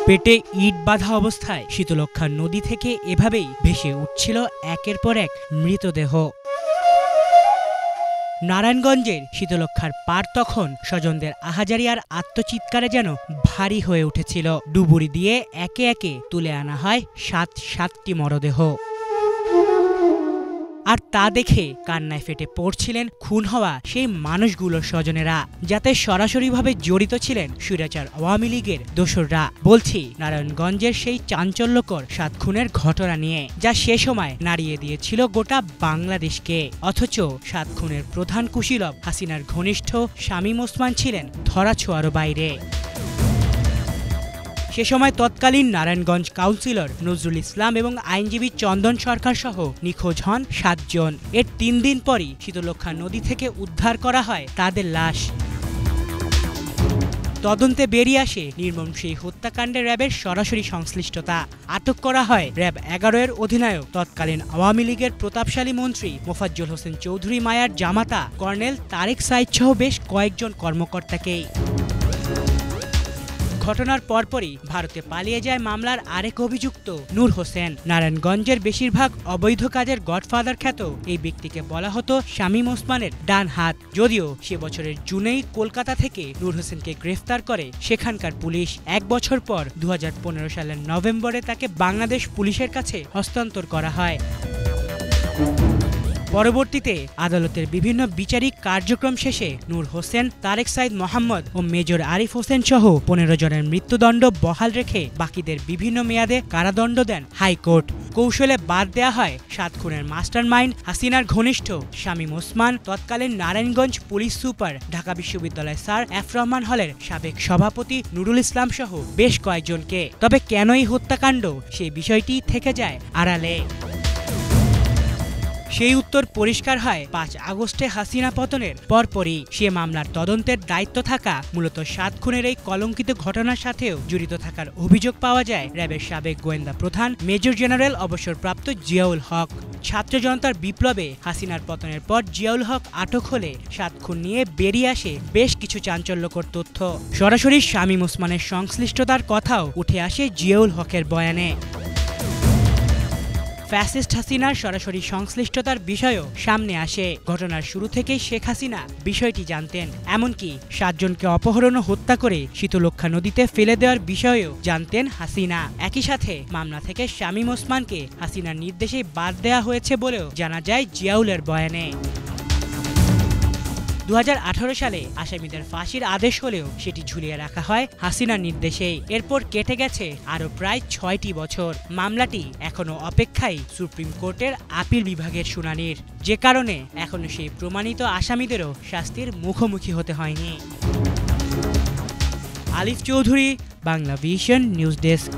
পেটে ইট বাঁধা অবস্থায় শীতলক্ষ্যা নদী থেকে এভাবেই ভেসে উঠছিল একের পর এক মৃতদেহ। নারায়ণগঞ্জের শীতলক্ষ্যার পার তখন স্বজনদের আহাজারি আর আত্মচিৎকারে যেন ভারী হয়ে উঠেছিল। ডুবুরি দিয়ে একে একে তুলে আনা হয় সাতটি মরদেহ। আর তা দেখে কান্নায় ফেটে পড়ছিলেন খুন হওয়া সেই মানুষগুলোর স্বজনেরা, যাতে সরাসরিভাবে জড়িত ছিলেন স্বৈরাচার আওয়ামী লীগের দোসররা। বলছি নারায়ণগঞ্জের সেই চাঞ্চল্যকর ৭ খুনের ঘটনা নিয়ে, যা সে সময় নাড়িয়ে দিয়েছিল গোটা বাংলাদেশকে। অথচ ৭ খুনের প্রধান কুশীলব হাসিনার ঘনিষ্ঠ শামীম ওসমান ছিলেন ধরাছোঁয়ারও বাইরে। সে সময় তৎকালীন নারায়ণগঞ্জ কাউন্সিলর নজরুল ইসলাম এবং আইনজীবী চন্দন সরকার সহ নিখোঁজ হন ৭ জন। এর ৩ দিন পরই শীতলক্ষ্যা নদী থেকে উদ্ধার করা হয় তাদের লাশ। তদন্তে বেরিয়ে আসে নির্মম সেই হত্যাকাণ্ডে র্যাবের সরাসরি সংশ্লিষ্টতা। আটক করা হয় র্যাব ১১-এর অধিনায়ক তৎকালীন আওয়ামী লীগের প্রতাপশালী মন্ত্রী মোফাজ্জল হোসেন চৌধুরী মায়ার জামাতা কর্নেল তারেক সাঈদ সহ বেশ কয়েকজন কর্মকর্তাকেই। ঘটনার পরপরই ভারতে পালিয়ে যায় মামলার আরেক অভিযুক্ত নূর হোসেন। নারায়ণগঞ্জের বেশিরভাগ অবৈধ কাজের গডফাদার খ্যাত এই ব্যক্তিকে বলা হতো শামীম ওসমানের ডান হাত। যদিও সে বছরের জুনেই কলকাতা থেকে নূর হোসেনকে গ্রেফতার করে সেখানকার পুলিশ। ১ বছর পর ২০১৫ সালের নভেম্বরে তাকে বাংলাদেশ পুলিশের কাছে হস্তান্তর করা হয়। পরবর্তীতে আদালতের বিভিন্ন বিচারিক কার্যক্রম শেষে নূর হোসেন, তারেক সাঈদ মোহাম্মদ ও মেজর আরিফ হোসেন সহ ১৫ জনের মৃত্যুদণ্ড বহাল রেখে বাকিদের বিভিন্ন মেয়াদে কারাদণ্ড দেন হাইকোর্ট। কৌশলে বাদ দেয়া হয় ৭ খুনের মাস্টারমাইন্ড হাসিনার ঘনিষ্ঠ শামীম ওসমান, তৎকালীন নারায়ণগঞ্জ পুলিশ সুপার, ঢাকা বিশ্ববিদ্যালয় স্যার এফ রহমান হলের সাবেক সভাপতি নুরুল ইসলাম সহ বেশ কয়েকজনকে। তবে কেন এই হত্যাকাণ্ড, সেই বিষয়টি থেকে যায় আড়ালে। সেই উত্তর পরিষ্কার হয় ৫ আগস্টে হাসিনা পতনের পরপরই। সে মামলার তদন্তের দায়িত্ব থাকা মূলত ৭ খুনের এই কলঙ্কিত ঘটনার সাথেও জড়িত থাকার অভিযোগ পাওয়া যায় র্যাবের সাবেক গোয়েন্দা প্রধান মেজর জেনারেল অবসরপ্রাপ্ত জিয়াউল হক। ছাত্র জনতার বিপ্লবে হাসিনার পতনের পর জিয়াউল হক আটক হলে ৭ খুন নিয়ে বেরিয়ে আসে বেশ কিছু চাঞ্চল্যকর তথ্য। সরাসরি শামীম ওসমানের সংশ্লিষ্টতার কথাও উঠে আসে জিয়াউল হকের বয়ানে। ফ্যাসিস্ট হাসিনার সরাসরি সংশ্লিষ্টতার বিষয়ও সামনে আসে। ঘটনার শুরু থেকেই শেখ হাসিনা বিষয়টি জানতেন, এমনকি ৭ জনকে অপহরণ ও হত্যা করে শীতলক্ষ্যা নদীতে ফেলে দেওয়ার বিষয়েও জানতেন হাসিনা। একই সাথে মামলা থেকে শামীম ওসমানকে হাসিনার নির্দেশেই বাদ দেওয়া হয়েছে বলেও জানা যায় জিয়াউলের বয়ানে। ২০১৮ সালে আসামিদের ফাঁসির আদেশ হলেও সেটি ঝুলিয়ে রাখা হয় হাসিনার নির্দেশেই। এরপর কেটে গেছে আরও প্রায় ৬টি বছর। মামলাটি এখনও অপেক্ষায় সুপ্রিম কোর্টের আপিল বিভাগের শুনানির, যে কারণে এখনও সেই প্রমাণিত আসামিদেরও শাস্তির মুখোমুখি হতে হয়নি। আলিফ Chowdhury, Bangla vision news desk.